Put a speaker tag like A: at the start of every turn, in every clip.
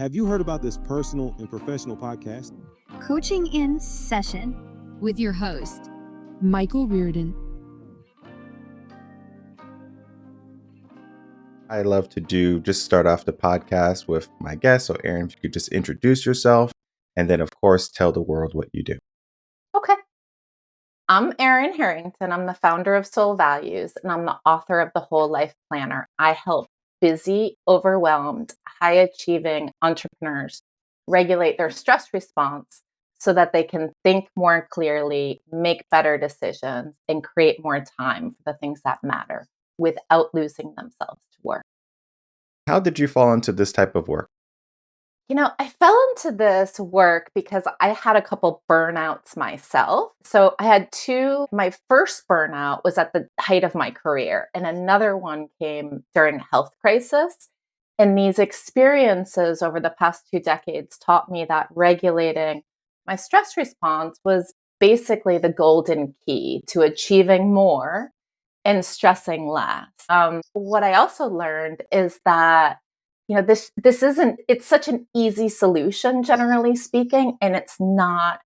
A: Have you heard about this personal and professional podcast?
B: Coaching in Session
C: with your host, Michael Rearden.
D: I love to just start off the podcast with my guest. So, Erin, if you could just introduce yourself and then, of course, tell the world what you do.
E: Okay. I'm Erin Harrington. I'm the founder of Soul Values, and I'm the author of The Whole Life Planner. I help busy, overwhelmed, high-achieving entrepreneurs regulate their stress response so that they can think more clearly, make better decisions, and create more time for the things that matter without losing themselves to work.
D: How did you fall into this type of work?
E: I fell into this work because I had a couple burnouts myself. So I had two. My first burnout was at the height of my career, and another one came during a health crisis. And these experiences over the past 2 decades taught me that regulating my stress response was basically the golden key to achieving more and stressing less. What I also learned is that this isn't, it's such an easy solution, generally speaking, and it's not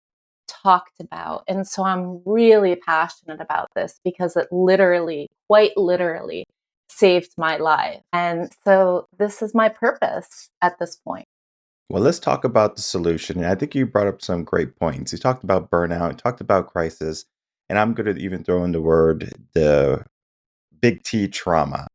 E: talked about. And so I'm really passionate about this because it quite literally saved my life. And so this is my purpose at this point.
D: Well, let's talk about the solution. And I think you brought up some great points. You talked about burnout, you talked about crisis, and I'm going to even throw in the big T trauma,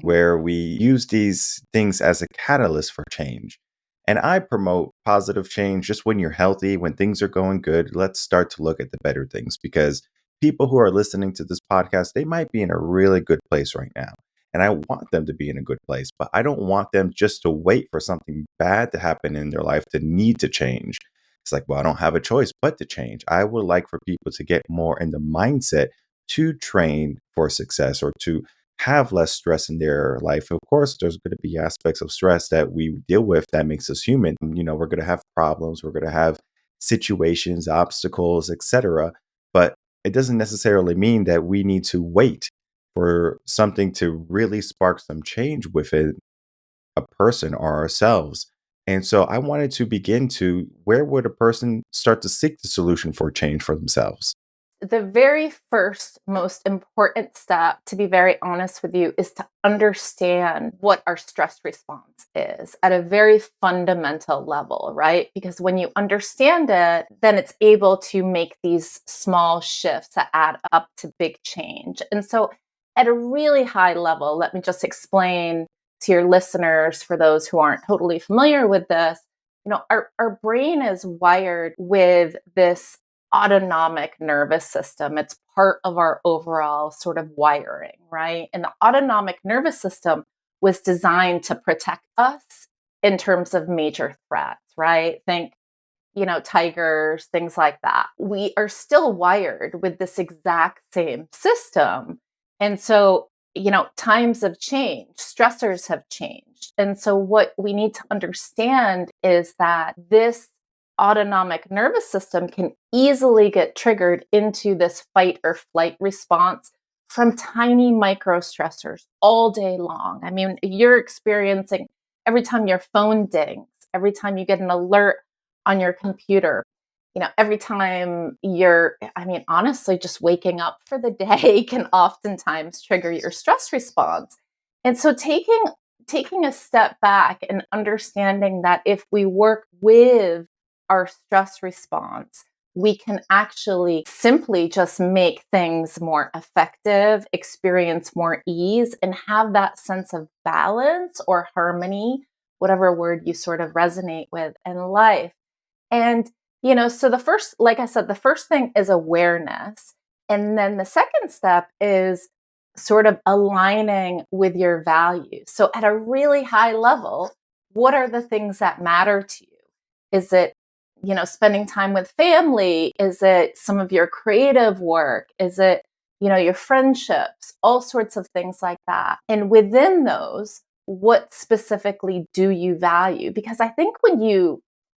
D: where we use these things as a catalyst for change. And I promote positive change just when you're healthy, when things are going good. Let's start to look at the better things, because people who are listening to this podcast, they might be in a really good place right now. And I want them to be in a good place, but I don't want them just to wait for something bad to happen in their life to need to change. It's like, well, I don't have a choice but to change. I would like for people to get more in the mindset to train for success or to have less stress in their life. Of course, there's going to be aspects of stress that we deal with that makes us human. We're going to have problems, we're going to have situations, obstacles, etc. But it doesn't necessarily mean that we need to wait for something to really spark some change within a person or ourselves. And so I wanted to begin where would a person start to seek the solution for change for themselves?
E: The very first most important step, to be very honest with you, is to understand what our stress response is at a very fundamental level, right? Because when you understand it, then it's able to make these small shifts that add up to big change. And so at a really high level, let me just explain to your listeners, for those who aren't totally familiar with this, our brain is wired with this autonomic nervous system. It's part of our overall sort of wiring, right? And the autonomic nervous system was designed to protect us in terms of major threats, right? Think, tigers, things like that. We are still wired with this exact same system. And so, times have changed, stressors have changed. And so what we need to understand is that this autonomic nervous system can easily get triggered into this fight or flight response from tiny micro stressors all day long. I mean, you're experiencing every time your phone dings, every time you get an alert on your computer, every time honestly, just waking up for the day can oftentimes trigger your stress response. And so taking a step back and understanding that if we work with our stress response, we can actually simply just make things more effective, experience more ease, and have that sense of balance or harmony, whatever word you sort of resonate with in life. And, so like I said, the first thing is awareness. And then the second step is sort of aligning with your values. So at a really high level, what are the things that matter to you? Is it spending time with family? Is it some of your creative work? Is it, your friendships? All sorts of things like that. And within those, what specifically do you value? Because I think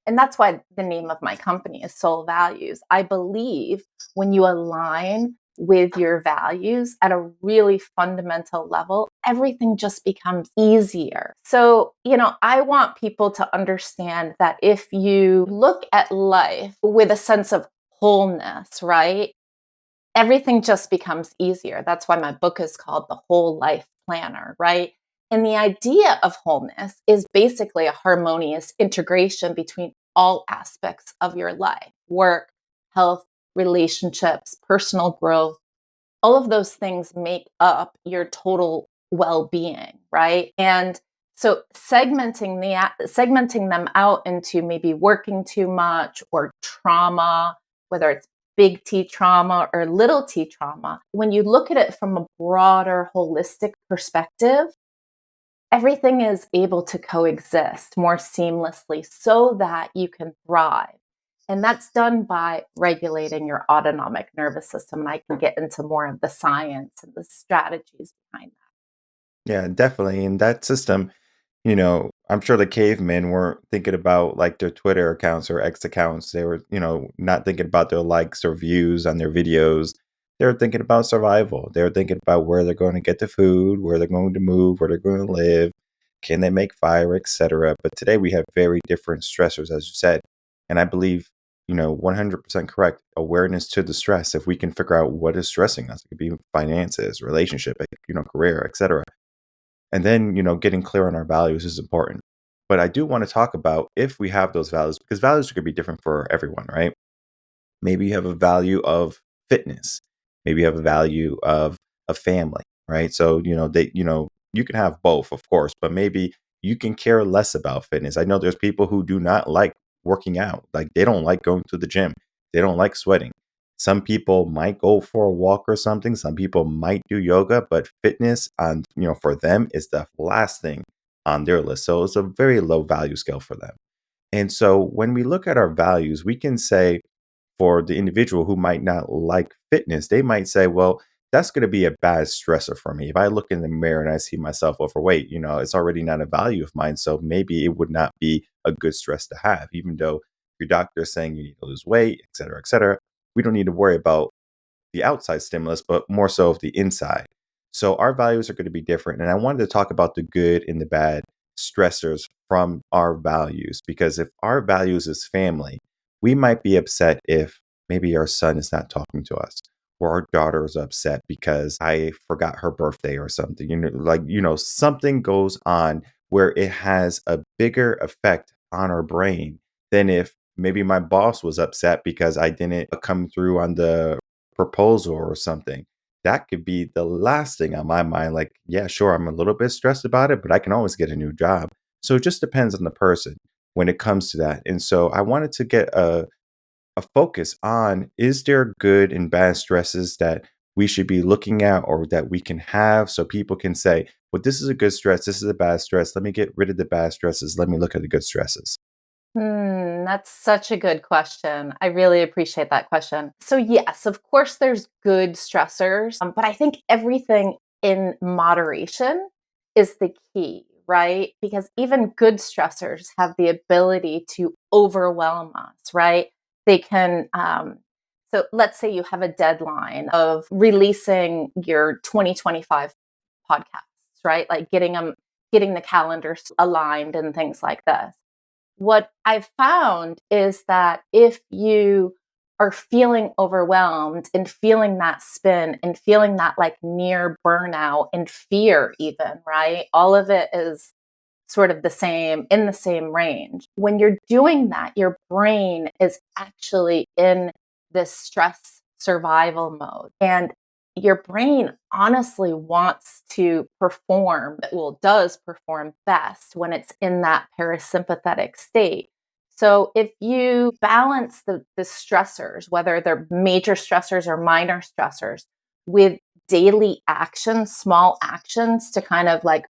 E: and that's why the name of my company is Soul Values. I believe when you align with your values at a really fundamental level, everything just becomes easier. So, I want people to understand that if you look at life with a sense of wholeness, right? Everything just becomes easier. That's why my book is called The Whole Life Planner, right? And the idea of wholeness is basically a harmonious integration between all aspects of your life: work, health, relationships, personal growth. All of those things make up your total well-being, right? And so segmenting them out into maybe working too much or trauma, whether it's big T trauma or little t trauma, when you look at it from a broader holistic perspective, everything is able to coexist more seamlessly so that you can thrive. And that's done by regulating your autonomic nervous system. And I can get into more of the science and the strategies behind
D: Yeah, definitely. In that system, I'm sure the cavemen weren't thinking about like their Twitter accounts or X accounts. They were, not thinking about their likes or views on their videos. They were thinking about survival. They were thinking about where they're going to get the food, where they're going to move, where they're going to live, can they make fire, etc. But today we have very different stressors, as you said. And I believe, 100% correct. Awareness to the stress. If we can figure out what is stressing us, it could be finances, relationship, career, etc. And then, getting clear on our values is important. But I do want to talk about if we have those values, because values could be different for everyone, right? Maybe you have a value of fitness. Maybe you have a value of a family, right? So, you can have both, of course, but maybe you can care less about fitness. I know there's people who do not like working out. Like they don't like going to the gym. They don't like sweating. Some people might go for a walk or something. Some people might do yoga, but fitness on, for them is the last thing on their list. So it's a very low value scale for them. And so when we look at our values, we can say for the individual who might not like fitness, they might say, well, that's going to be a bad stressor for me. If I look in the mirror and I see myself overweight, it's already not a value of mine. So maybe it would not be a good stress to have, even though your doctor is saying you need to lose weight, et cetera, et cetera. We don't need to worry about the outside stimulus, but more so of the inside. So our values are going to be different. And I wanted to talk about the good and the bad stressors from our values, because if our values is family, we might be upset if maybe our son is not talking to us or our daughter is upset because I forgot her birthday or something. Something goes on where it has a bigger effect on our brain than if maybe my boss was upset because I didn't come through on the proposal or something. That could be the last thing on my mind. Like, yeah, sure, I'm a little bit stressed about it, but I can always get a new job. So it just depends on the person when it comes to that. And so I wanted to get a focus on, is there good and bad stresses that we should be looking at or that we can have so people can say, well, this is a good stress, this is a bad stress. Let me get rid of the bad stresses. Let me look at the good stresses.
E: That's such a good question. I really appreciate that question. So, yes, of course, there's good stressors, but I think everything in moderation is the key, right? Because even good stressors have the ability to overwhelm us, right? They can, so let's say you have a deadline of releasing your 2025 podcasts, right? Like getting the calendars aligned and things like this. What I've found is that if you are feeling overwhelmed and feeling that spin and feeling that like near burnout and fear, even, right? All of it is sort of the same, in the same range. When you're doing that, your brain is actually in this stress survival mode. And your brain honestly wants to perform, well, does perform best when it's in that parasympathetic state. So if you balance the stressors, whether they're major stressors or minor stressors, with daily actions, small actions to kind of like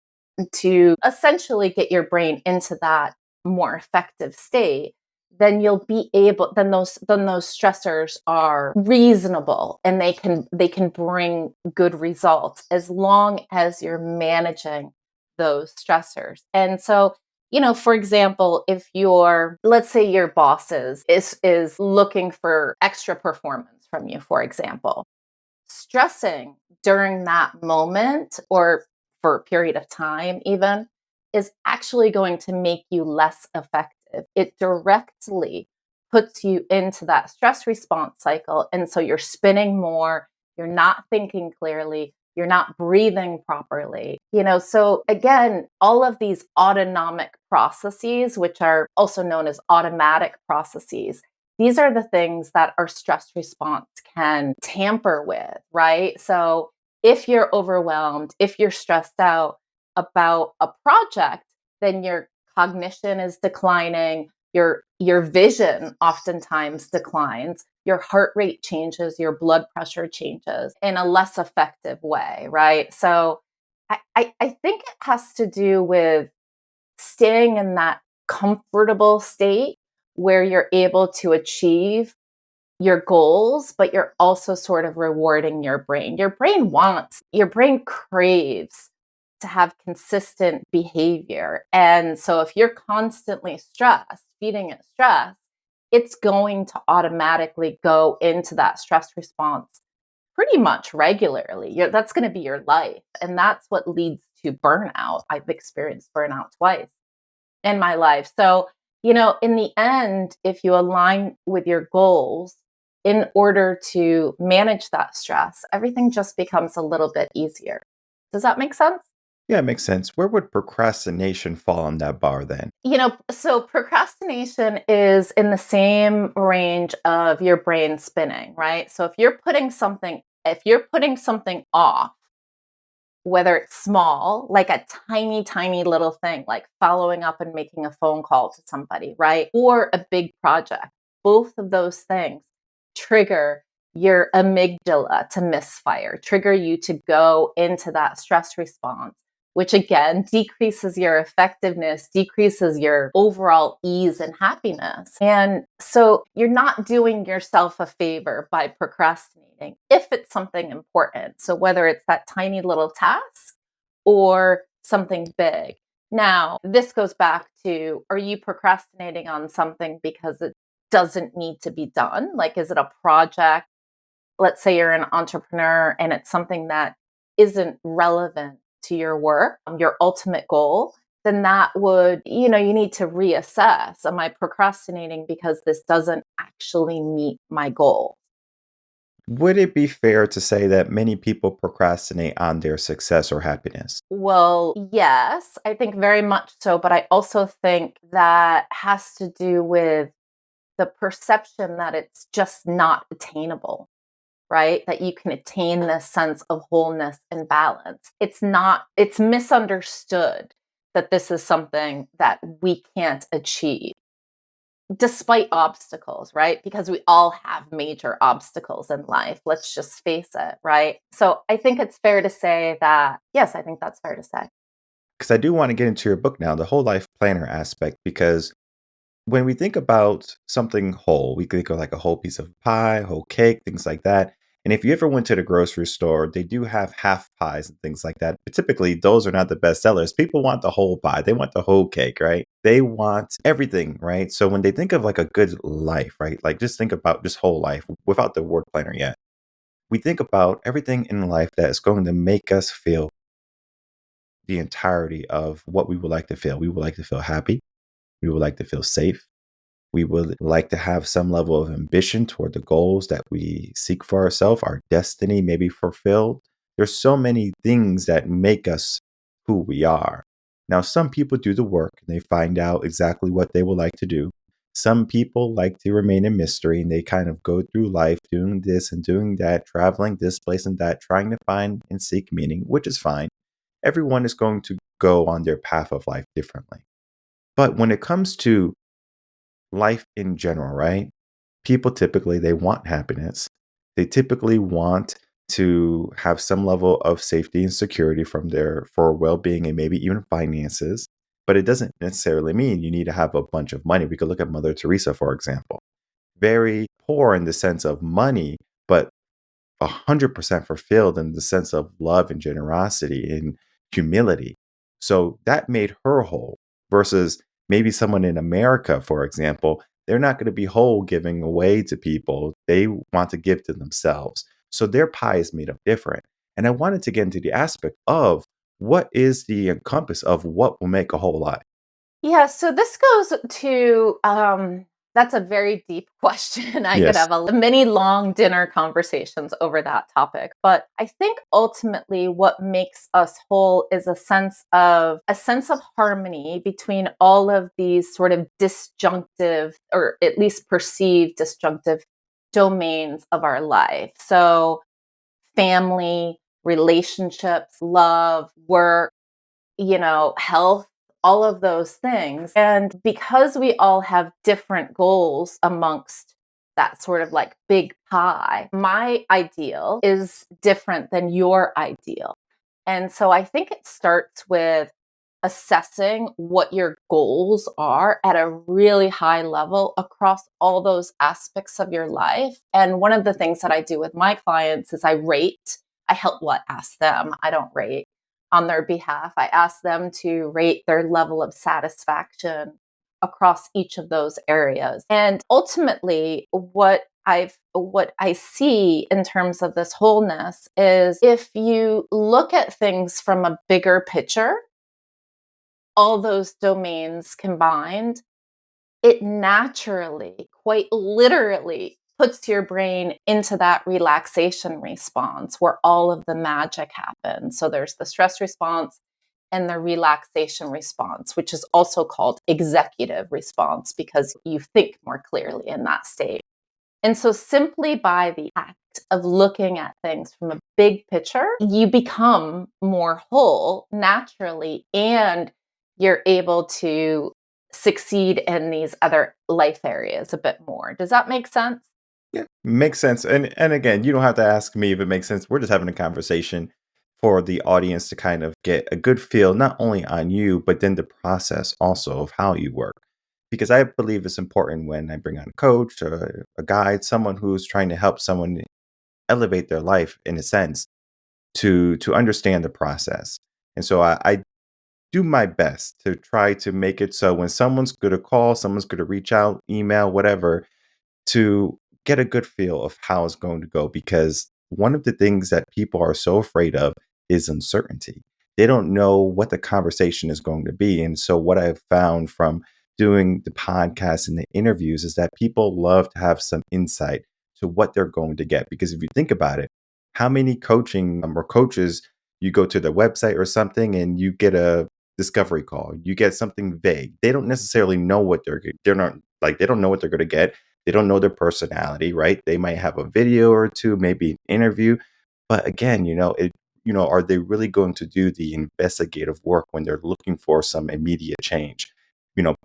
E: to essentially get your brain into that more effective state, then you'll be able, then those stressors are reasonable and they can bring good results as long as you're managing those stressors. And so, for example, if let's say your boss is looking for extra performance from you, for example. stressing during that moment or for a period of time, even, is actually going to make you less effective. It directly puts you into that stress response cycle. And so you're spinning more, you're not thinking clearly, you're not breathing properly. So again, all of these autonomic processes, which are also known as automatic processes, these are the things that our stress response can tamper with, right? So if you're overwhelmed, if you're stressed out about a project, then your cognition is declining, your vision oftentimes declines, your heart rate changes, your blood pressure changes in a less effective way, right? So I think it has to do with staying in that comfortable state where you're able to achieve your goals, but you're also sort of rewarding your brain. Your brain craves to have consistent behavior. And so if you're constantly stressed, feeding it stress, it's going to automatically go into that stress response pretty much regularly. That's going to be your life. And that's what leads to burnout. I've experienced burnout twice in my life. So, in the end, if you align with your goals in order to manage that stress, everything just becomes a little bit easier. Does that make sense?
D: Yeah, it makes sense. Where would procrastination fall on that bar then?
E: So procrastination is in the same range of your brain spinning, right? So if you're putting something off, whether it's small, like a tiny, tiny little thing, like following up and making a phone call to somebody, right? Or a big project, both of those things trigger your amygdala to misfire, trigger you to go into that stress response, which again decreases your effectiveness, decreases your overall ease and happiness. And so you're not doing yourself a favor by procrastinating if it's something important. So whether it's that tiny little task or something big. Now, this goes back to, are you procrastinating on something because it doesn't need to be done? Like, is it a project? Let's say you're an entrepreneur and it's something that isn't relevant to your work, your ultimate goal, then that would, you need to reassess. Am I procrastinating because this doesn't actually meet my goal?
D: Would it be fair to say that many people procrastinate on their success or happiness?
E: Well, yes, I think very much so. But I also think that has to do with the perception that it's just not attainable, right? That you can attain this sense of wholeness and balance. It's misunderstood that this is something that we can't achieve despite obstacles, right? Because we all have major obstacles in life. Let's just face it, right? So I think it's fair to say that, yes, I think that's fair to say.
D: Because I do want to get into your book now, the whole life planner aspect, because when we think about something whole, we think of like a whole piece of pie, whole cake, things like that. And if you ever went to the grocery store, they do have half pies and things like that. But typically, those are not the best sellers. People want the whole pie. They want the whole cake, right? They want everything, right? So when they think of like a good life, right? Like just think about just whole life without the word planner yet. We think about everything in life that is going to make us feel the entirety of what we would like to feel. We would like to feel happy. We would like to feel safe. We would like to have some level of ambition toward the goals that we seek for ourselves, our destiny may be fulfilled. There's so many things that make us who we are. Now, some people do the work and they find out exactly what they would like to do. Some people like to remain a mystery and they kind of go through life doing this and doing that, traveling this place and that, trying to find and seek meaning, which is fine. Everyone is going to go on their path of life differently. But when it comes to life in general, right? People typically they want happiness. They typically want to have some level of safety and security from their for well-being and maybe even finances. But it doesn't necessarily mean you need to have a bunch of money. We could look at Mother Teresa, for example. Very poor in the sense of money, but 100% fulfilled in the sense of love and generosity and humility. So that made her whole versus maybe someone in America, for example, they're not going to be whole giving away to people. They want to give to themselves. So their pie is made up different. And I wanted to get into the aspect of what is the encompass of what will make a whole lot.
E: Yeah, so this goes to that's a very deep question. I could
D: Yes.
E: have a many long dinner conversations over that topic. But I think ultimately what makes us whole is a sense of harmony between all of these sort of disjunctive or at least perceived disjunctive domains of our life. So family, relationships, love, work, health, all of those things. And because we all have different goals amongst that sort of like big pie, my ideal is different than your ideal. And so I think it starts with assessing what your goals are at a really high level across all those aspects of your life. And one of the things that I do with my clients is I help ask them, I don't rate on their behalf. I ask them to rate their level of satisfaction across each of those areas. And ultimately, what I see in terms of this wholeness is if you look at things from a bigger picture, all those domains combined, it naturally, quite literally, puts your brain into that relaxation response where all of the magic happens. So there's the stress response and the relaxation response, which is also called executive response because you think more clearly in that state. And so, simply by the act of looking at things from a big picture, you become more whole naturally and you're able to succeed in these other life areas a bit more. Does that make sense?
D: Yeah, makes sense. And again, you don't have to ask me if it makes sense. We're just having a conversation for the audience to kind of get a good feel, not only on you, but then the process also of how you work. Because I believe it's important when I bring on a coach or a guide, someone who's trying to help someone elevate their life in a sense to understand the process. And so I do my best to try to make it so when someone's going to call, someone's going to reach out, email, whatever, to get a good feel of how it's going to go because one of the things that people are so afraid of is uncertainty. They don't know what the conversation is going to be. And so, what I've found from doing the podcast and the interviews is that people love to have some insight to what they're going to get. Because if you think about it, how many coaching or coaches you go to their website or something and you get a discovery call, you get something vague. They don't necessarily know what they're not like, they don't know what they're going to get. They don't know their personality, right? They might have a video or two, maybe an interview. But again, are they really going to do the investigative work when they're looking for some immediate change?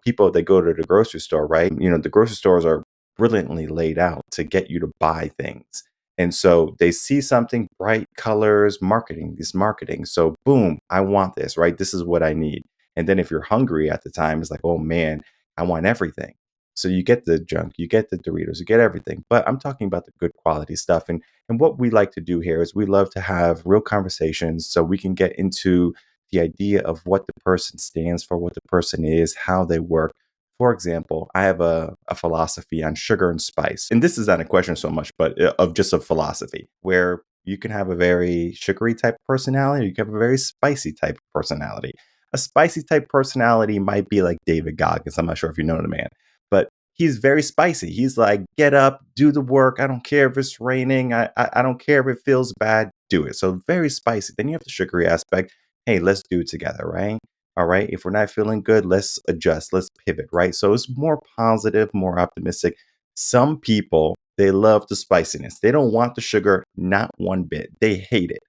D: People they go to the grocery store, right? The grocery stores are brilliantly laid out to get you to buy things. And so they see something bright colors, marketing, this marketing. So boom, I want this, right? This is what I need. And then if you're hungry at the time, it's like, oh man, I want everything. So you get the junk, you get the Doritos, you get everything. But I'm talking about the good quality stuff. And what we like to do here is we love to have real conversations so we can get into the idea of what the person stands for, what the person is, how they work. For example, I have a philosophy on sugar and spice. And this is not a question so much, but of just a philosophy where you can have a very sugary type personality, or you can have a very spicy type personality. A spicy type personality might be like David Goggins. I'm not sure if you know the man, but he's very spicy. He's like, get up, do the work. I don't care if it's raining. I don't care if it feels bad. Do it. So very spicy. Then you have the sugary aspect. Hey, let's do it together, right? All right. If we're not feeling good, let's adjust. Let's pivot, right? So it's more positive, more optimistic. Some people, they love the spiciness. They don't want the sugar, not one bit. They hate it.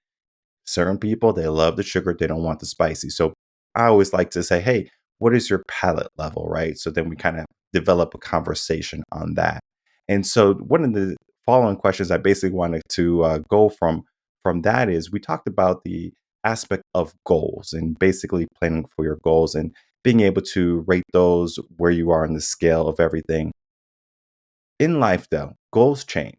D: Certain people, they love the sugar, they don't want the spicy. So I always like to say, hey, what is your palate level, right? So then we kind of develop a conversation on that. And so one of the following questions I basically wanted to go from that is we talked about the aspect of goals and basically planning for your goals and being able to rate those where you are on the scale of everything. In life, though, goals change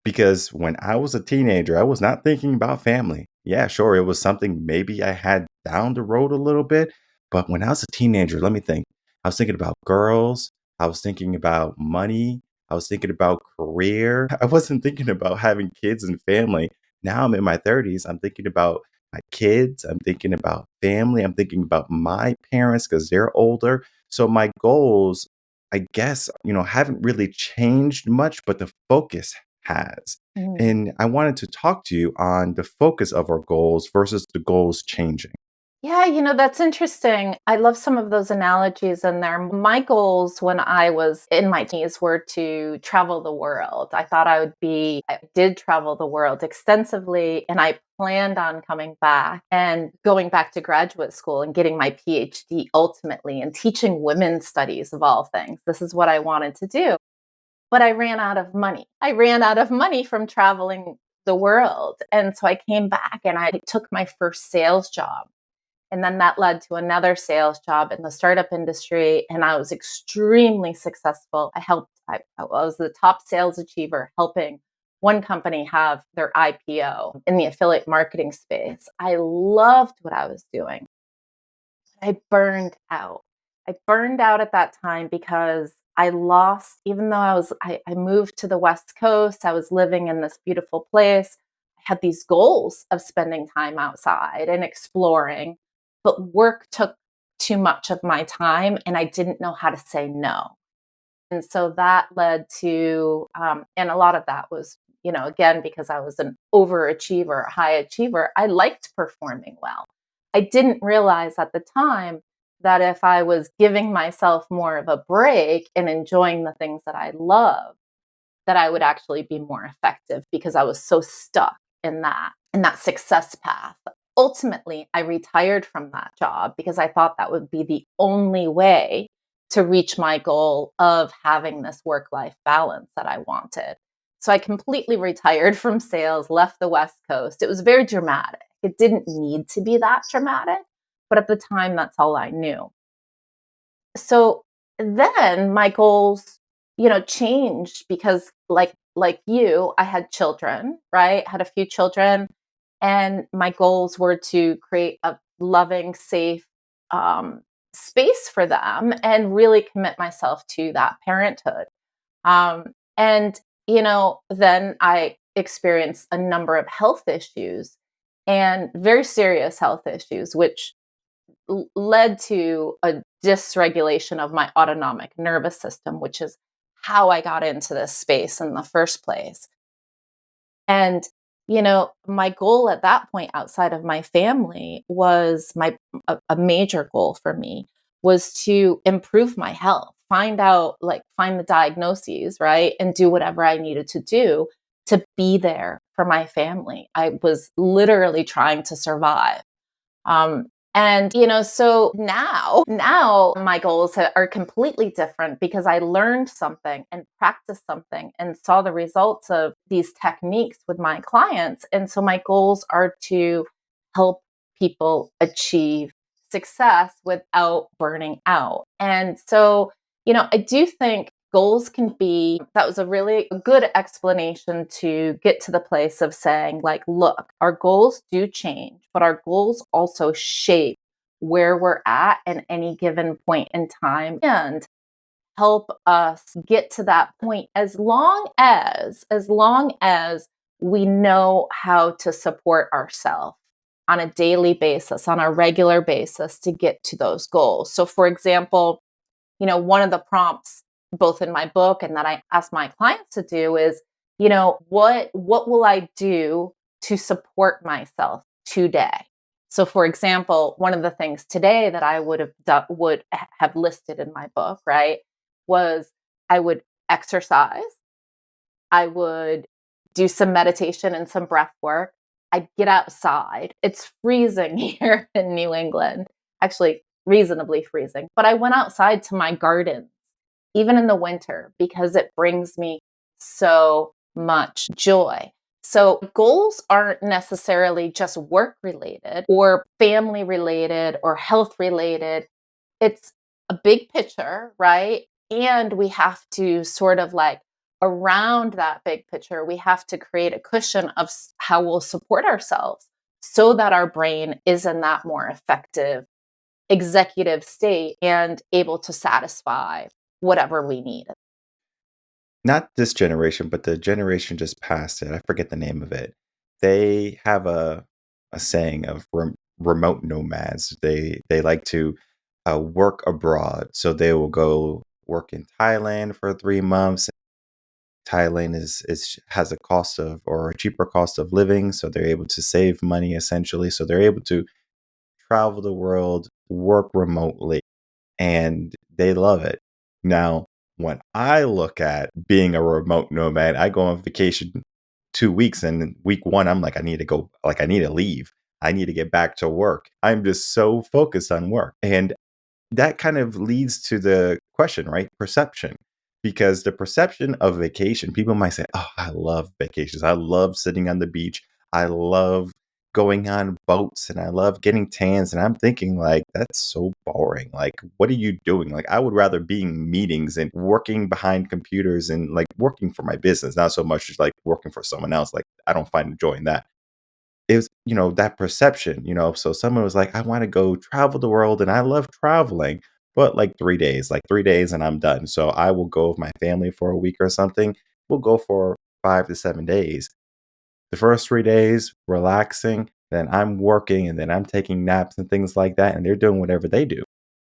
D: because when I was a teenager, I was not thinking about family. Yeah, sure, it was something maybe I had down the road a little bit. But when I was a teenager, let me think. I was thinking about girls. I was thinking about money. I was thinking about career. I wasn't thinking about having kids and family. Now I'm in my 30s. I'm thinking about my kids. I'm thinking about family. I'm thinking about my parents because they're older. So my goals, I guess, haven't really changed much, but the focus has.
E: Mm.
D: And I wanted to talk to you on the focus of our goals versus the goals changing.
E: Yeah, that's interesting. I love some of those analogies in there. My goals when I was in my teens were to travel the world. I did travel the world extensively, and I planned on coming back and going back to graduate school and getting my PhD ultimately and teaching women's studies of all things. This is what I wanted to do. But I ran out of money. I ran out of money from traveling the world. And so I came back and I took my first sales job, and then that led to another sales job in the startup industry. And I was extremely successful. I was the top sales achiever helping one company have their IPO in the affiliate marketing space. I loved what I was doing. I burned out. I burned out at that time because I lost, even though I moved to the West Coast, I was living in this beautiful place. I had these goals of spending time outside and exploring, but work took too much of my time and I didn't know how to say no. And so that led to, and a lot of that was, again, because I was an overachiever, high achiever, I liked performing well. I didn't realize at the time that if I was giving myself more of a break and enjoying the things that I love, that I would actually be more effective because I was so stuck in that success path. Ultimately, I retired from that job because I thought that would be the only way to reach my goal of having this work-life balance that I wanted. So I completely retired from sales, left the West Coast. It was very dramatic. It didn't need to be that dramatic, but at the time that's all I knew. So then my goals, changed because like you, I had children, right? Had a few children, and my goals were to create a loving, safe space for them and really commit myself to that parenthood. And then I experienced a number of health issues and very serious health issues, which led to a dysregulation of my autonomic nervous system, which is how I got into this space in the first place. And, my goal at that point outside of my family was a major goal for me was to improve my health, find the diagnoses, right? And do whatever I needed to do to be there for my family. I was literally trying to survive. Um, and so now my goals are completely different because I learned something and practiced something and saw the results of these techniques with my clients. And so my goals are to help people achieve success without burning out. And so, I do think goals can be that was a really good explanation to get to the place of saying, like, look, our goals do change, but our goals also shape where we're at any given point in time and help us get to that point as long as we know how to support ourselves on a daily basis, on a regular basis to get to those goals. So for example, one of the prompts both in my book and that I ask my clients to do is, what will I do to support myself today? So for example, one of the things today that I would have listed in my book, right, was I would exercise, I would do some meditation and some breath work. I'd get outside. It's freezing here in New England, actually reasonably freezing, but I went outside to my gardens, even in the winter, because it brings me so much joy. So goals aren't necessarily just work related or family related or health related. It's a big picture, right? And we have to sort of like around that big picture, we have to create a cushion of how we'll support ourselves so that our brain is in that more effective executive state and able to satisfy whatever we need.
D: not this generation, but the generation just past it. I forget the name of it. They have a saying of remote nomads. They like to work abroad, so they will go work in Thailand for 3 months. Thailand is has a cost of or a cheaper cost of living, so they're able to save money essentially. So they're able to travel the world, work remotely, and they love it. Now, when I look at being a remote nomad, I go on vacation 2 weeks, and then week one, I'm like, I need to go, like, I need to leave. I need to get back to work. I'm just so focused on work. And that kind of leads to the question, right? Perception. Because the perception of vacation, people might say, oh, I love vacations. I love sitting on the beach. I love going on boats and I love getting tans. And I'm thinking, like, that's so boring. Like, what are you doing? Like, I would rather be in meetings and working behind computers and like working for my business, not so much as like working for someone else. Like, I don't find enjoying that. Is, that perception, so someone was like, I want to go travel the world and I love traveling, but like 3 days, like 3 days and I'm done. So I will go with my family for a week or something. We'll go for 5 to 7 days. The first 3 days relaxing, then I'm working and then I'm taking naps and things like that, and they're doing whatever they do.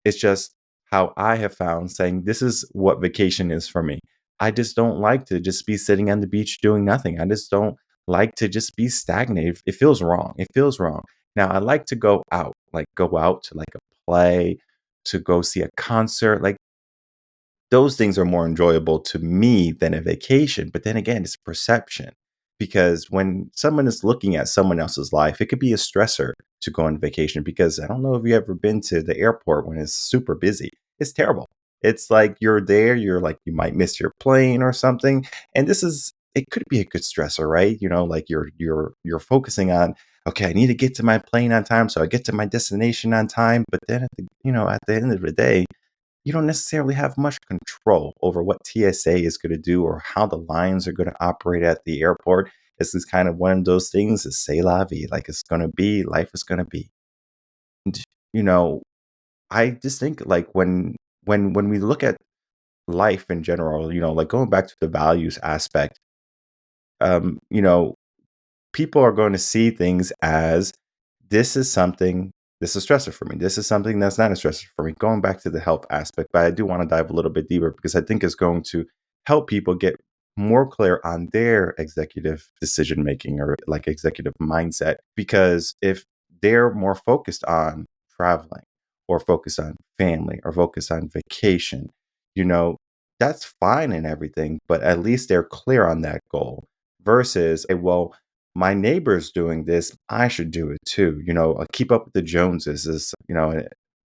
D: It's just how I have found saying this is what vacation is for me. I just don't like to just be sitting on the beach doing nothing. I just don't like to just be stagnant. It feels wrong. It feels wrong. Now I like to go out, like go out to like a play, to go see a concert. Like those things are more enjoyable to me than a vacation. But then again, it's perception. Because when someone is looking at someone else's life, it could be a stressor to go on vacation. Because I don't know if you've ever been to the airport when it's super busy. It's terrible. It's like you're there, you're like, you might miss your plane or something. And it could be a good stressor, right? Like you're focusing on, okay, I need to get to my plane on time. So I get to my destination on time. But then at the end of the day, you don't necessarily have much control over what TSA is going to do or how the lines are going to operate at the airport. This is kind of one of those things, is say la vie, like it's going to be, life is going to be. And, you know, I just think like when we look at life in general, like going back to the values aspect, um, you know, people are going to see things as this is something, this is a stressor for me. This is something that's not a stressor for me. Going back to the health aspect, but I do want to dive a little bit deeper because I think it's going to help people get more clear on their executive decision making or like executive mindset. Because if they're more focused on traveling or focused on family or focused on vacation, you know, that's fine and everything, but at least they're clear on that goal versus, well, my neighbor's doing this, I should do it too. Keep up with the Joneses is,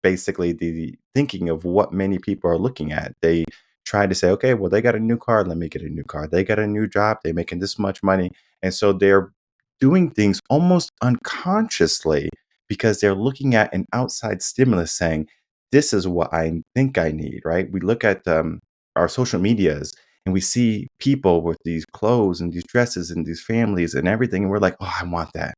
D: basically the thinking of what many people are looking at. They try to say, okay, well, they got a new car, let me get a new car. They got a new job, they're making this much money. And so they're doing things almost unconsciously because they're looking at an outside stimulus saying, this is what I think I need, right? We look at our social medias and we see people with these clothes and these dresses and these families and everything, and we're like, oh, I want that.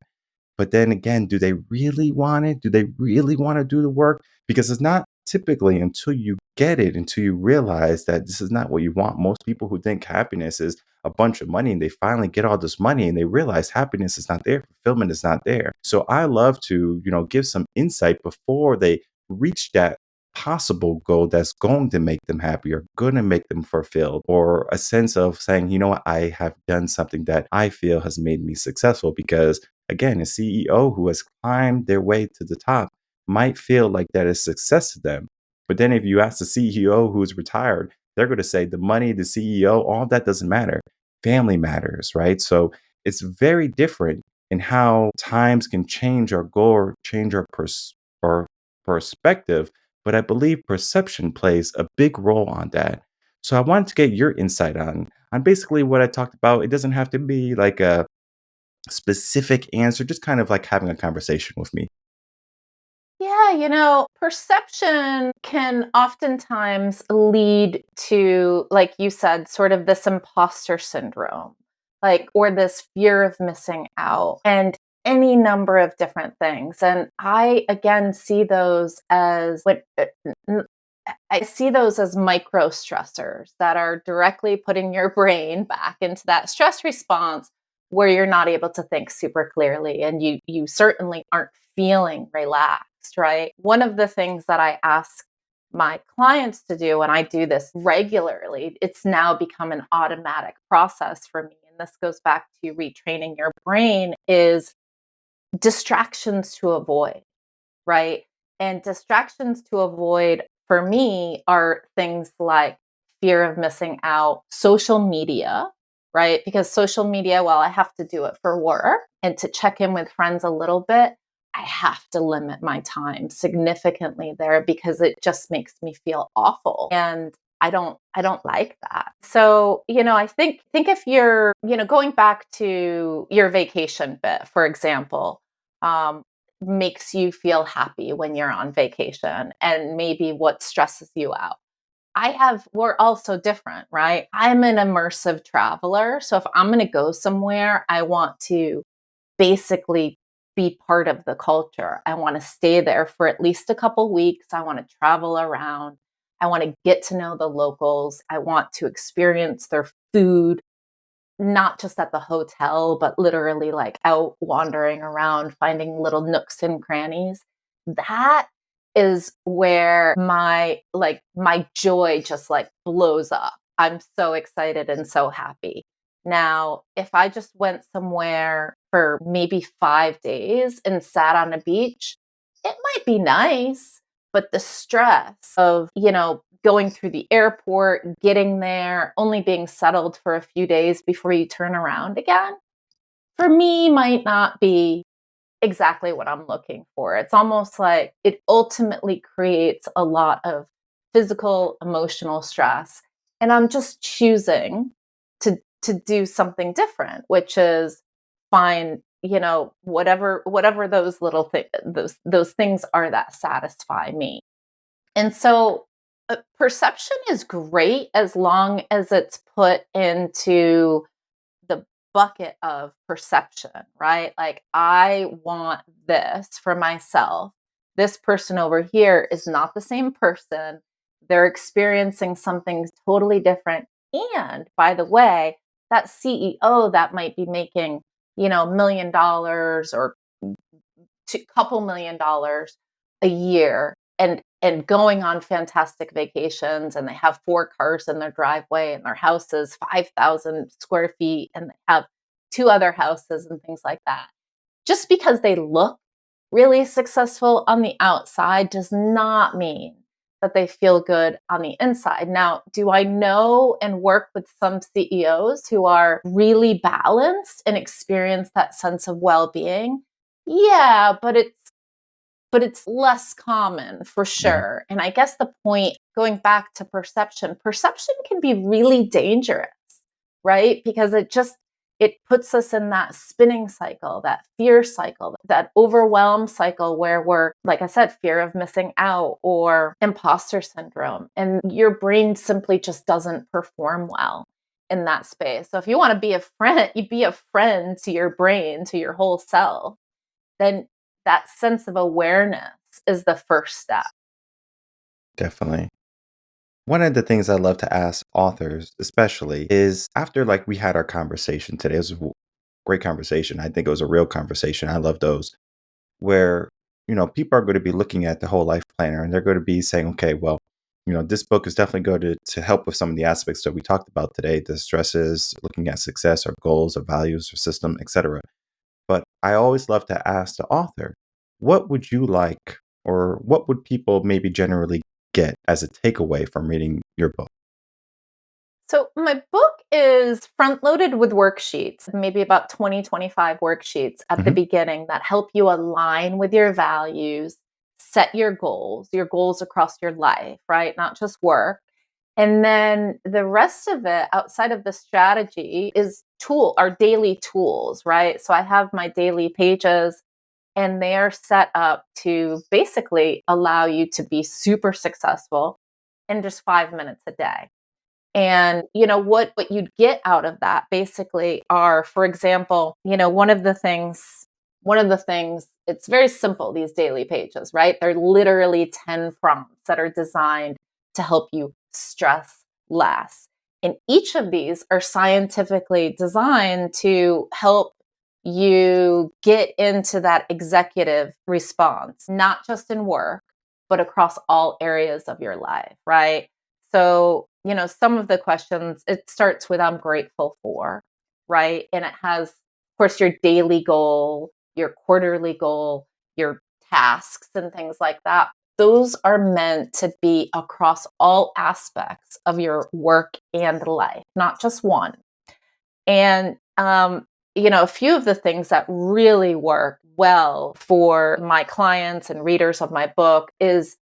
D: But then again, do they really want it? Do they really want to do the work? Because it's not typically until you get it, until you realize that this is not what you want. Most people who think happiness is a bunch of money and they finally get all this money and they realize happiness is not there, fulfillment is not there. So I love to, give some insight before they reach that possible goal that's going to make them happy or going to make them fulfilled, or a sense of saying, you know what, I have done something that I feel has made me successful. Because again, a CEO who has climbed their way to the top might feel like that is success to them. But then if you ask the CEO who's retired, they're going to say the money, the CEO, all that doesn't matter. Family matters, right? So it's very different in how times can change our goal or change our perspective. But I believe perception plays a big role on that. So I wanted to get your insight on basically what I talked about. It doesn't have to be like a specific answer, just kind of like having a conversation with me.
E: Yeah, perception can oftentimes lead to, like you said, sort of this imposter syndrome, like, or this fear of missing out, and any number of different things. And I, again, see those as I see those as micro stressors that are directly putting your brain back into that stress response where you're not able to think super clearly and you certainly aren't feeling relaxed, right? One of the things that I ask my clients to do, and I do this regularly, it's now become an automatic process for me. And this goes back to retraining your brain is distractions to avoid, right? And distractions to avoid for me are things like fear of missing out, social media, right? Because social media, while I have to do it for work and to check in with friends a little bit, I have to limit my time significantly there because it just makes me feel awful. And I don't like that. So, I think if you're, going back to your vacation bit, for example, um, makes you feel happy when you're on vacation and maybe what stresses you out. We're all so different, right? I'm an immersive traveler. So if I'm going to go somewhere, I want to basically be part of the culture. I want to stay there for at least a couple weeks. I want to travel around. I want to get to know the locals. I want to experience their food, not just at the hotel, but literally like out wandering around, finding little nooks and crannies. That is where my joy just like blows up. I'm so excited and so happy. Now, if I just went somewhere for maybe 5 days and sat on a beach, it might be nice, but the stress of, going through the airport, getting there, only being settled for a few days before you turn around again, for me might not be exactly what I'm looking for. It's almost like it ultimately creates a lot of physical, emotional stress. And I'm just choosing to do something different, which is find, whatever those little things those things are that satisfy me. And so perception is great as long as it's put into the bucket of perception, right? Like, I want this for myself. This person over here is not the same person. They're experiencing something totally different. And by the way, that CEO that might be making, $1 million or couple $1 million a year and going on fantastic vacations, and they have 4 cars in their driveway and their house is 5,000 square feet and they have 2 other houses and things like that. Just because they look really successful on the outside does not mean that they feel good on the inside. Now, do I know and work with some CEOs who are really balanced and experience that sense of well-being? Yeah, but it's less common for
D: Mhm.
E: sure. And I guess the point, going back to perception can be really dangerous, right? Because it puts us in that spinning cycle, that fear cycle, that overwhelm cycle where we're, like I said, fear of missing out or imposter syndrome. And your brain simply just doesn't perform well in that space. So if you want to be a friend, you be a friend to your brain, to your whole self, then that sense of awareness is the first step.
D: Definitely. One of the things I love to ask authors, especially, is after like we had our conversation today. It was a great conversation. I think it was a real conversation. I love those where people are going to be looking at the whole life planner and they're going to be saying, okay, well, this book is definitely going to help with some of the aspects that we talked about today, the stresses, looking at success or goals or values or system, etc. But I always love to ask the author, what would you like, or what would people maybe generally get as a takeaway from reading your book?
E: So my book is front loaded with worksheets, maybe about 20, 25 worksheets at the
D: Hmm.
E: beginning that help you align with your values, set your goals across your life, right? Not just work. And then the rest of it outside of the strategy is our daily tools, right? So I have my daily pages and they are set up to basically allow you to be super successful in just 5 minutes a day. And what you'd get out of that basically are, for example, one of the things, it's very simple, these daily pages, right? They're literally 10 prompts that are designed to help you stress less. And each of these are scientifically designed to help you get into that executive response, not just in work, but across all areas of your life, right? So, some of the questions, it starts with I'm grateful for, right? And it has, of course, your daily goal, your quarterly goal, your tasks, and things like that. Those are meant to be across all aspects of your work and life, not just one. And, a few of the things that really work well for my clients and readers of my book is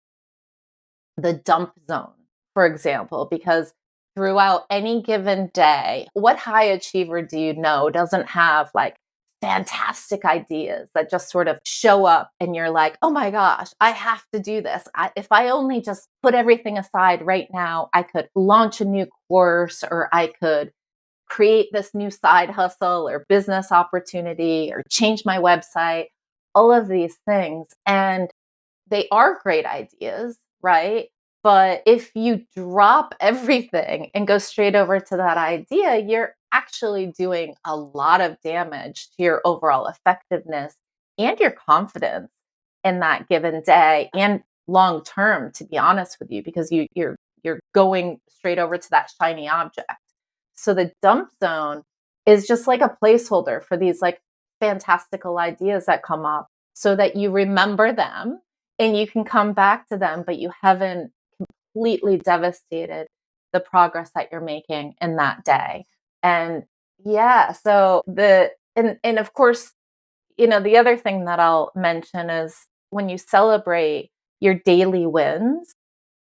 E: the dump zone, for example, because throughout any given day, what high achiever do you know doesn't have like fantastic ideas that just sort of show up and you're like, oh my gosh, I have to do this. If I only just put everything aside right now, I could launch a new course, or I could create this new side hustle or business opportunity or change my website, all of these things. And they are great ideas, right? But if you drop everything and go straight over to that idea, you're actually doing a lot of damage to your overall effectiveness and your confidence in that given day and long term, to be honest with you, because you're going straight over to that shiny object. So the dump zone is just like a placeholder for these like fantastical ideas that come up so that you remember them and you can come back to them, but you haven't completely devastated the progress that you're making in that day. And yeah, so and of course, the other thing that I'll mention is when you celebrate your daily wins,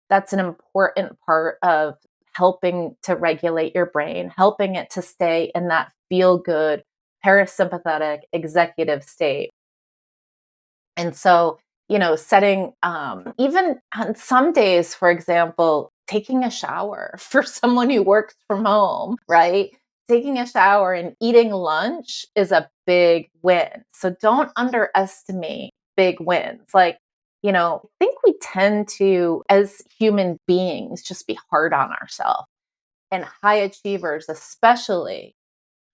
E: that's an important part of helping to regulate your brain, helping it to stay in that feel good parasympathetic executive state. And so, setting, even on some days, for example, taking a shower for someone who works from home, right? Taking a shower and eating lunch is a big win. So don't underestimate big wins. Like, I think we tend to, as human beings, just be hard on ourselves. And high achievers, especially,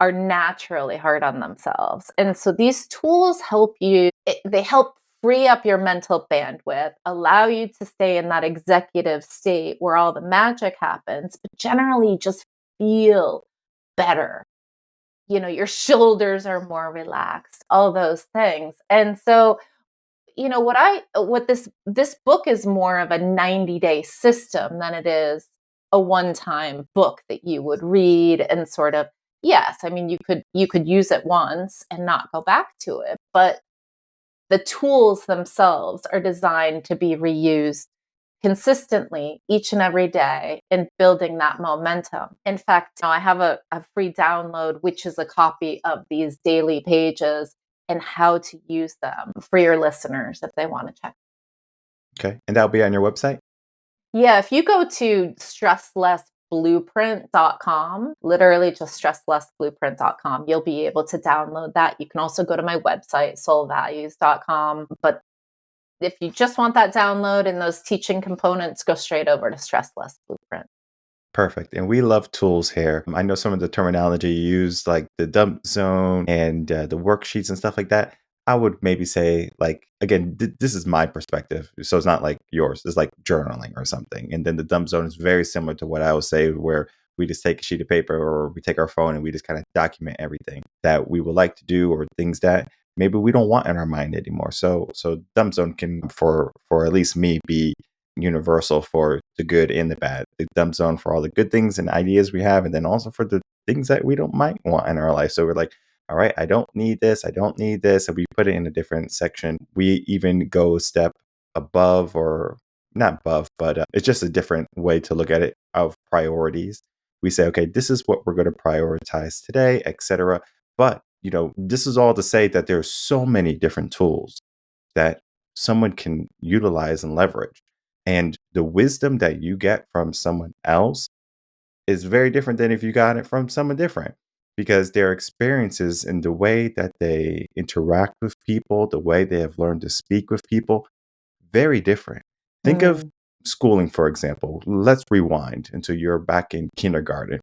E: are naturally hard on themselves. And so these tools help you, they help free up your mental bandwidth, allow you to stay in that executive state where all the magic happens, but generally just feel better. Your shoulders are more relaxed, all those things. And so, what this book is more of a 90-day system than it is a one-time book that you would read and sort of, yes, I mean you could use it once and not go back to it, but the tools themselves are designed to be reused consistently each and every day in building that momentum. In fact, I have a free download, which is a copy of these daily pages and how to use them for your listeners if they want to check.
D: Okay. And that'll be on your website?
E: Yeah, if you go to stresslessblueprint.com, literally just stresslessblueprint.com, you'll be able to download that. You can also go to my website, soulvalues.com. But if you just want that download and those teaching components, go straight over to Stressless Blueprint.
D: Perfect. And we love tools here. I know some of the terminology you use, like the dump zone and the worksheets and stuff like that. I would maybe say, like, again, this is my perspective. So it's not like yours. It's like journaling or something. And then the dump zone is very similar to what I would say, where we just take a sheet of paper or we take our phone and we just kind of document everything that we would like to do or things that maybe we don't want in our mind anymore. So dump zone can, for at least me, be universal for the good and the bad. The dump zone for all the good things and ideas we have, and then also for the things that we don't might want in our life. So we're like, all right, I don't need this. I don't need this. And we put it in a different section. We even go a step above, or not above, but it's just a different way to look at it, of priorities. We say, okay, this is what we're going to prioritize today, etc. But, this is all to say that there's so many different tools that someone can utilize and leverage. And the wisdom that you get from someone else is very different than if you got it from someone different, because their experiences and the way that they interact with people, the way they have learned to speak with people, very different. Think of
E: Mm.
D: schooling, for example, let's rewind until you're back in kindergarten.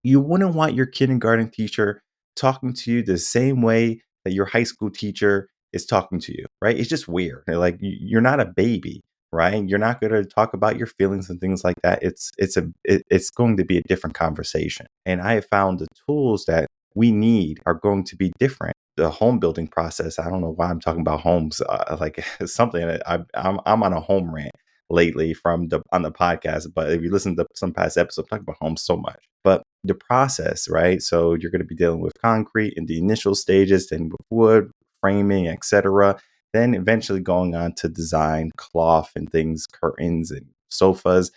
D: You wouldn't want your kindergarten teacher talking to you the same way that your high school teacher is talking to you, right? It's just weird. Like you're not a baby, right? You're not going to talk about your feelings and things like that. It's going to be a different conversation. And I have found the tools that we need are going to be different. The home building process. I don't know why I'm talking about homes. Like it's something that I'm on a home rant lately from the on the podcast. But if you listen to some past episodes, I'm talking about homes so much. But the process, right? So you're going to be dealing with concrete in the initial stages, then with wood, framing, etc. Then eventually going on to design cloth and things, curtains and sofas.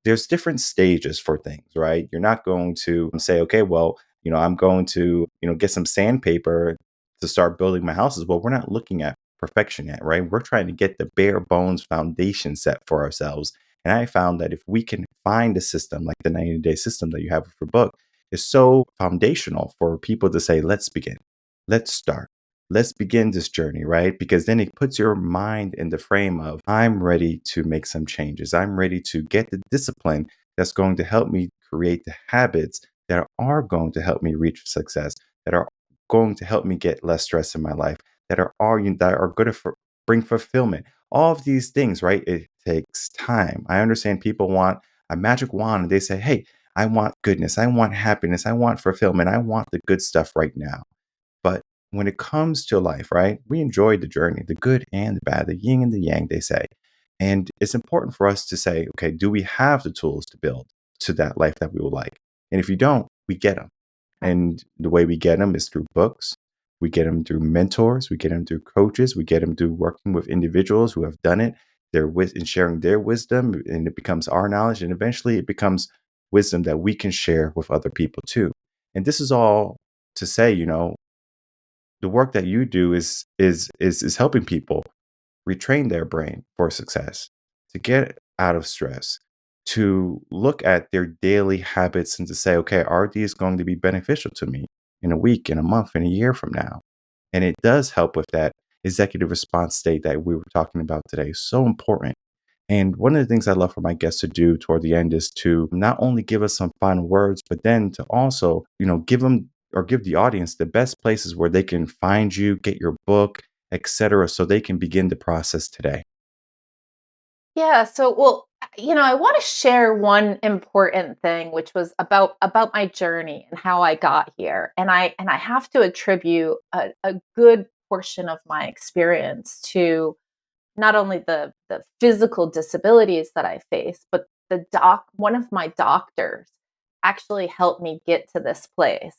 D: There's different stages for things, right? You're not going to say, okay, well, I'm going to, get some sandpaper to start building my houses. Well, we're not looking at perfection yet, right? We're trying to get the bare bones foundation set for ourselves. And I found that if we can find a system like the 90-day system that you have with your book, is so foundational for people to say, let's begin, let's start. Let's begin this journey, right? Because then it puts your mind in the frame of, I'm ready to make some changes. I'm ready to get the discipline that's going to help me create the habits that are going to help me reach success, that are going to help me get less stress in my life, that are going to bring fulfillment. All of these things, right? It takes time. I understand people want a magic wand and they say, hey, I want goodness, I want happiness, I want fulfillment, I want the good stuff right now. But when it comes to life, right, we enjoy the journey, the good and the bad, the yin and the yang, they say. And it's important for us to say, okay, do we have the tools to build to that life that we would like? And if you don't, we get them. And the way we get them is through books. We get them through mentors. We get them through coaches. We get them through working with individuals who have done it. And sharing their wisdom, and it becomes our knowledge. And eventually it becomes wisdom that we can share with other people too. And this is all to say, the work that you do is helping people retrain their brain for success, to get out of stress, to look at their daily habits and to say, okay, are these going to be beneficial to me in a week, in a month, in a year from now? And it does help with that executive response state that we were talking about today. So important. And one of the things I love for my guests to do toward the end is to not only give us some final words, but then to also, give them or give the audience the best places where they can find you, get your book, etc., so they can begin the process today.
E: Yeah, so well, I want to share one important thing which was about my journey and how I got here. And I have to attribute a good portion of my experience to not only the physical disabilities that I face, but one of my doctors actually helped me get to this place.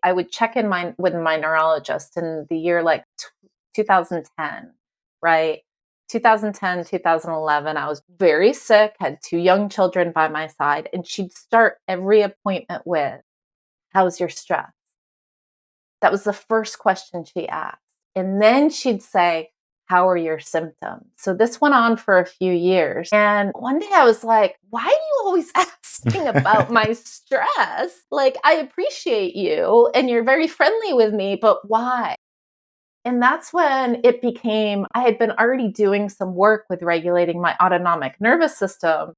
E: I would check in with my neurologist in the year like 2010, right? 2010, 2011, I was very sick, had two young children by my side, and she'd start every appointment with, how's your stress? That was the first question she asked. And then she'd say, how are your symptoms? So this went on for a few years. And one day I was like, why are you always asking about my stress? Like, I appreciate you and you're very friendly with me, but why? And that's when it became, I had been already doing some work with regulating my autonomic nervous system,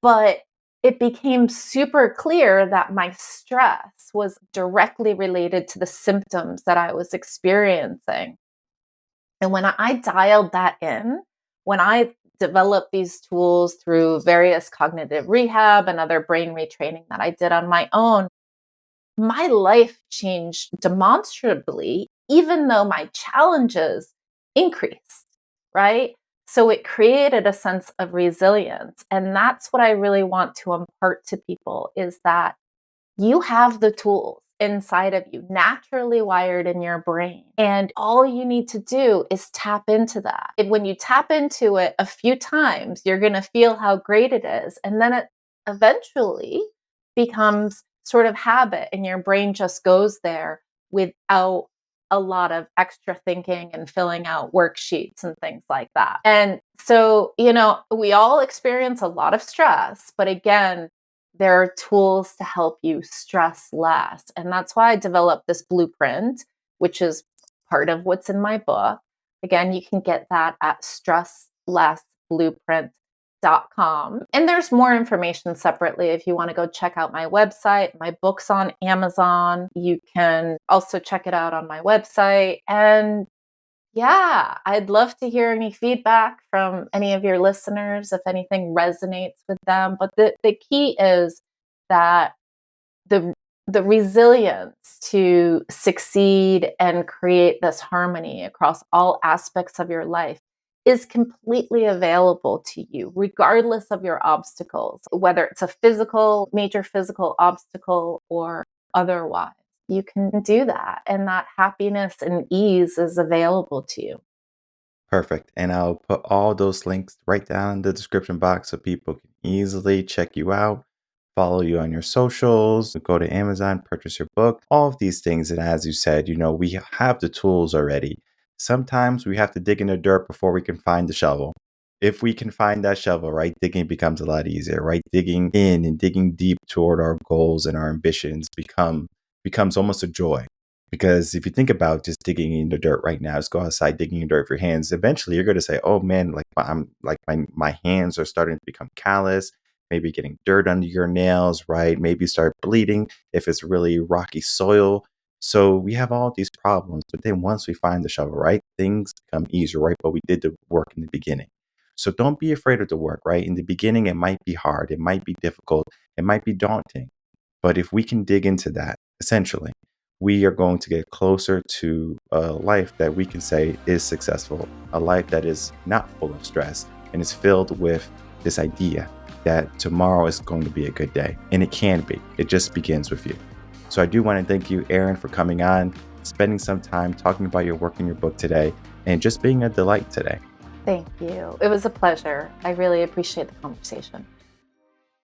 E: but it became super clear that my stress was directly related to the symptoms that I was experiencing. And when I dialed that in, when I developed these tools through various cognitive rehab and other brain retraining that I did on my own, my life changed demonstrably, even though my challenges increased, right? So it created a sense of resilience. And that's what I really want to impart to people is that you have the tools inside of you, naturally wired in your brain. And all you need to do is tap into that. And when you tap into it a few times, you're going to feel how great it is. And then it eventually becomes sort of habit, and your brain just goes there without a lot of extra thinking and filling out worksheets and things like that. And so, we all experience a lot of stress, but again, there are tools to help you stress less. And that's why I developed this blueprint, which is part of what's in my book. Again, you can get that at stresslessblueprint.com. michaelrearden.com. And there's more information separately if you want to go check out my website. My book's on Amazon. You can also check it out on my website. And yeah, I'd love to hear any feedback from any of your listeners if anything resonates with them. But the key is that the the resilience to succeed and create this harmony across all aspects of your life is completely available to you, regardless of your obstacles, whether it's a major physical obstacle or otherwise. You can do that, and that happiness and ease is available to you.
D: Perfect. And I'll put all those links right down in the description box so people can easily check you out, follow you on your socials, go to Amazon, purchase your book, all of these things. And as you said, we have the tools already. Sometimes we have to dig in the dirt before we can find the shovel. If we can find that shovel, right, digging becomes a lot easier, right? Digging in and digging deep toward our goals and our ambitions becomes almost a joy. Because if you think about just digging in the dirt right now, just go outside digging in dirt with your hands. Eventually, you're going to say, "Oh man, my hands are starting to become callous. Maybe getting dirt under your nails, right? Maybe start bleeding if it's really rocky soil." So we have all these problems, but then once we find the shovel, right, things become easier, right? But we did the work in the beginning. So don't be afraid of the work, right? In the beginning, it might be hard, it might be difficult, it might be daunting. But if we can dig into that, essentially, we are going to get closer to a life that we can say is successful, a life that is not full of stress and is filled with this idea that tomorrow is going to be a good day. And it can be. It just begins with you. So I do want to thank you, Erin, for coming on, spending some time talking about your work in your book today, and just being a delight today.
E: Thank you. It was a pleasure. I really appreciate the conversation.